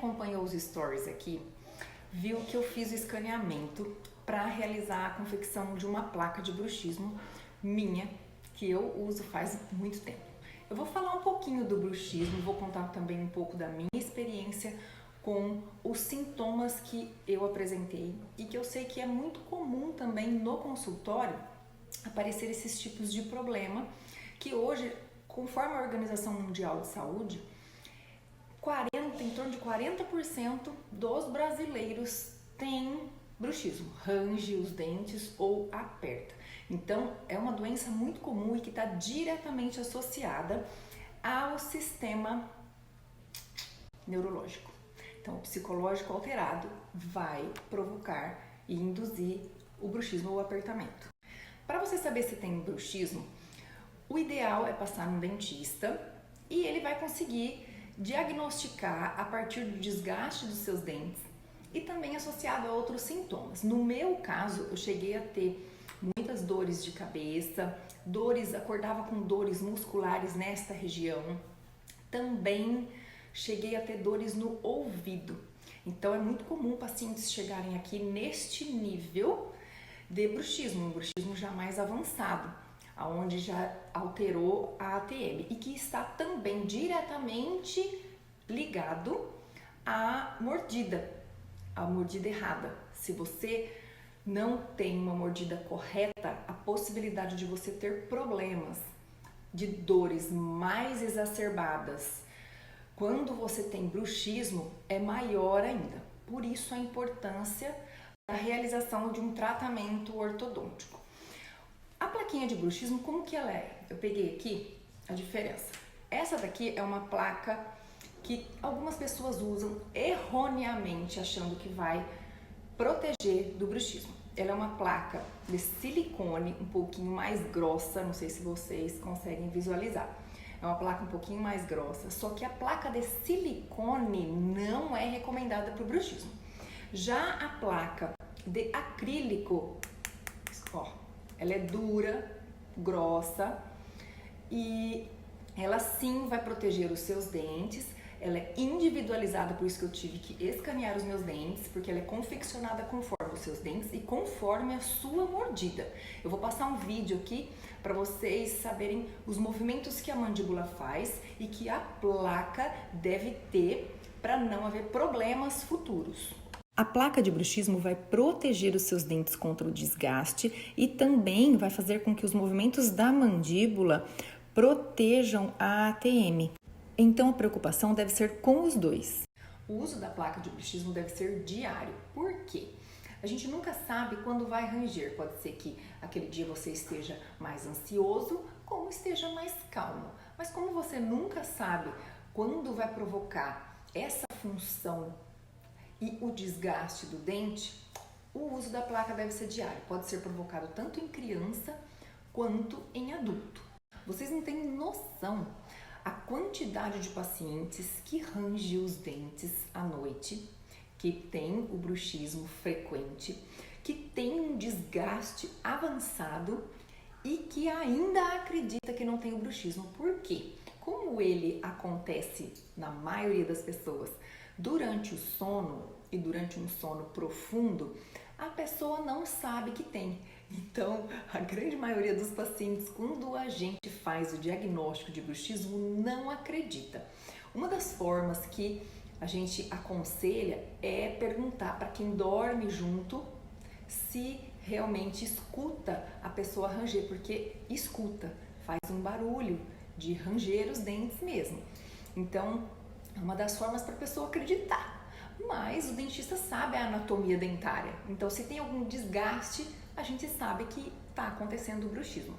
Acompanhou os stories aqui, viu que eu fiz o escaneamento para realizar a confecção de uma placa de bruxismo minha, que eu uso faz muito tempo. Eu vou falar um pouquinho do bruxismo, vou contar também um pouco da minha experiência com os sintomas que eu apresentei e que eu sei que é muito comum também no consultório aparecer esses tipos de problema que hoje, conforme a Organização Mundial de Saúde, em torno de 40% dos brasileiros têm bruxismo, range os dentes ou aperta. Então, é uma doença muito comum e que está diretamente associada ao sistema neurológico. Então, o psicológico alterado vai provocar e induzir o bruxismo ou o apertamento. Para você saber se tem bruxismo, o ideal é passar no dentista e ele vai conseguir diagnosticar a partir do desgaste dos seus dentes e também associado a outros sintomas. No meu caso, eu cheguei a ter muitas dores de cabeça, acordava com dores musculares nesta região, também cheguei a ter dores no ouvido. Então é muito comum pacientes chegarem aqui neste nível de bruxismo, um bruxismo já mais avançado, onde já alterou a ATM e que está também diretamente ligado à mordida errada. Se você não tem uma mordida correta, a possibilidade de você ter problemas de dores mais exacerbadas quando você tem bruxismo é maior ainda. Por isso a importância da realização de um tratamento ortodôntico. A plaquinha de bruxismo, como que ela é? Eu peguei aqui a diferença. Essa daqui é uma placa que algumas pessoas usam erroneamente, achando que vai proteger do bruxismo. Ela é uma placa de silicone um pouquinho mais grossa, não sei se vocês conseguem visualizar. É uma placa um pouquinho mais grossa, só que a placa de silicone não é recomendada para o bruxismo. Já a placa de acrílico, ó, ela é dura, grossa e ela sim vai proteger os seus dentes. Ela é individualizada, por isso que eu tive que escanear os meus dentes, porque ela é confeccionada conforme os seus dentes e conforme a sua mordida. Eu vou passar um vídeo aqui para vocês saberem os movimentos que a mandíbula faz e que a placa deve ter para não haver problemas futuros. A placa de bruxismo vai proteger os seus dentes contra o desgaste e também vai fazer com que os movimentos da mandíbula protejam a ATM. Então a preocupação deve ser com os dois. O uso da placa de bruxismo deve ser diário. Por quê? A gente nunca sabe quando vai ranger. Pode ser que aquele dia você esteja mais ansioso, como esteja mais calmo. Mas como você nunca sabe quando vai provocar essa função e o desgaste do dente, o uso da placa deve ser diário. Pode ser provocado tanto em criança quanto em adulto. Vocês não têm noção a quantidade de pacientes que rangem os dentes à noite, que tem o bruxismo frequente, que tem um desgaste avançado e que ainda acredita que não tem o bruxismo. Por quê? Como ele acontece na maioria das pessoas durante o sono, e durante um sono profundo, a pessoa não sabe que tem. Então, a grande maioria dos pacientes, quando a gente faz o diagnóstico de bruxismo, não acredita. Uma das formas que a gente aconselha é perguntar para quem dorme junto se realmente escuta a pessoa ranger, porque escuta, faz um barulho de ranger os dentes mesmo. Então, é uma das formas para a pessoa acreditar. Mas o dentista sabe a anatomia dentária, então se tem algum desgaste, a gente sabe que está acontecendo o bruxismo.